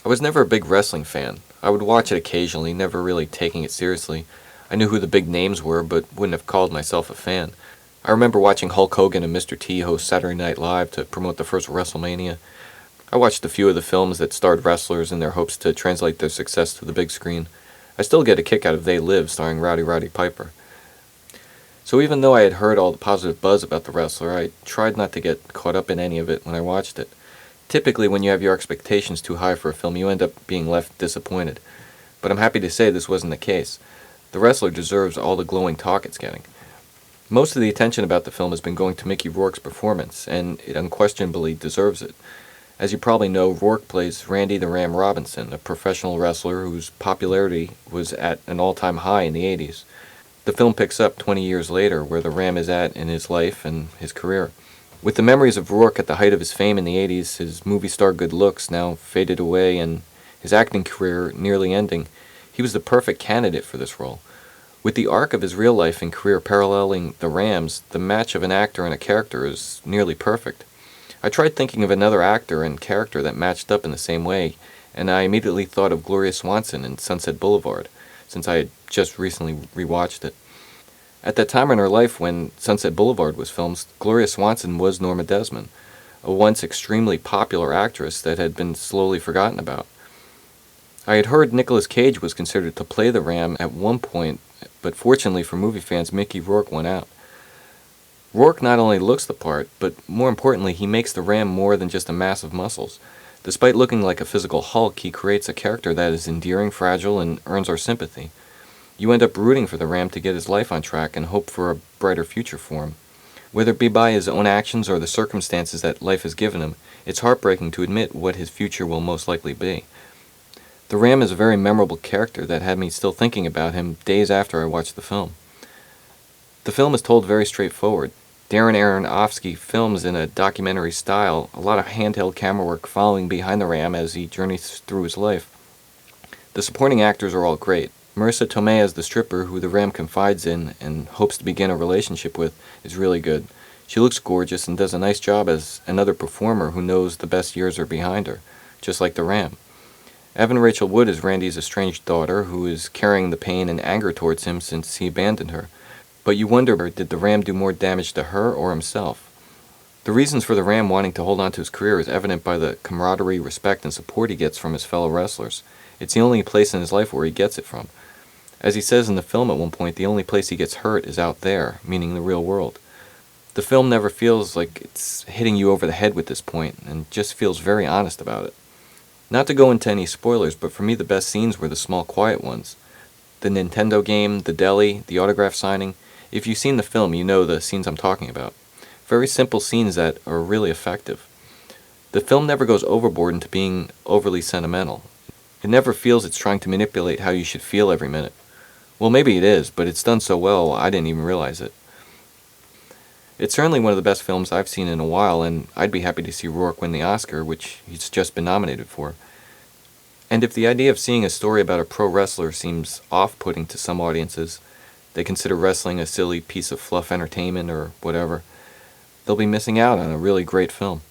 I was never a big wrestling fan. I would watch it occasionally, never really taking it seriously. I knew who the big names were, but wouldn't have called myself a fan. I remember watching Hulk Hogan and Mr. T host Saturday Night Live to promote the first WrestleMania. I watched a few of the films that starred wrestlers in their hopes to translate their success to the big screen. I still get a kick out of They Live, starring Rowdy Piper. So even though I had heard all the positive buzz about the wrestler, I tried not to get caught up in any of it when I watched it. Typically, when you have your expectations too high for a film, you end up being left disappointed. But I'm happy to say this wasn't the case. The wrestler deserves all the glowing talk it's getting. Most of the attention about the film has been going to Mickey Rourke's performance, and it unquestionably deserves it. As you probably know, Rourke plays Randy the Ram Robinson, a professional wrestler whose popularity was at an all-time high in the 80s. The film picks up 20 years later, where the Ram is at in his life and his career. With the memories of Rourke at the height of his fame in the 80s, his movie star good looks now faded away, and his acting career nearly ending, he was the perfect candidate for this role. With the arc of his real life and career paralleling the Ram's, the match of an actor and a character is nearly perfect. I tried thinking of another actor and character that matched up in the same way, and I immediately thought of Gloria Swanson in Sunset Boulevard, since I had just recently rewatched it. At that time in her life when Sunset Boulevard was filmed, Gloria Swanson was Norma Desmond, a once extremely popular actress that had been slowly forgotten about. I had heard Nicolas Cage was considered to play the Ram at one point, but fortunately for movie fans, Mickey Rourke won out. Rourke not only looks the part, but more importantly, he makes the Ram more than just a mass of muscles. Despite looking like a physical Hulk, he creates a character that is endearing, fragile, and earns our sympathy. You end up rooting for the Ram to get his life on track and hope for a brighter future for him. Whether it be by his own actions or the circumstances that life has given him, it's heartbreaking to admit what his future will most likely be. The Ram is a very memorable character that had me still thinking about him days after I watched the film. The film is told very straightforward. Darren Aronofsky films in a documentary style, a lot of handheld camera work following behind the Ram as he journeys through his life. The supporting actors are all great. Marissa Tomei as the stripper who the Ram confides in and hopes to begin a relationship with is really good. She looks gorgeous and does a nice job as another performer who knows the best years are behind her, just like the Ram. Evan Rachel Wood is Randy's estranged daughter who is carrying the pain and anger towards him since he abandoned her. But you wonder, did the Ram do more damage to her or himself? The reasons for the Ram wanting to hold on to his career is evident by the camaraderie, respect, and support he gets from his fellow wrestlers. It's the only place in his life where he gets it from. As he says in the film at one point, the only place he gets hurt is out there, meaning the real world. The film never feels like it's hitting you over the head with this point, and just feels very honest about it. Not to go into any spoilers, but for me the best scenes were the small quiet ones. The Nintendo game, the deli, the autograph signing. If you've seen the film, you know the scenes I'm talking about. Very simple scenes that are really effective. The film never goes overboard into being overly sentimental. It never feels it's trying to manipulate how you should feel every minute. Well, maybe it is, but it's done so well I didn't even realize it. It's certainly one of the best films I've seen in a while, and I'd be happy to see Rourke win the Oscar, which he's just been nominated for. And if the idea of seeing a story about a pro wrestler seems off-putting to some audiences, they consider wrestling a silly piece of fluff entertainment or whatever, they'll be missing out on a really great film.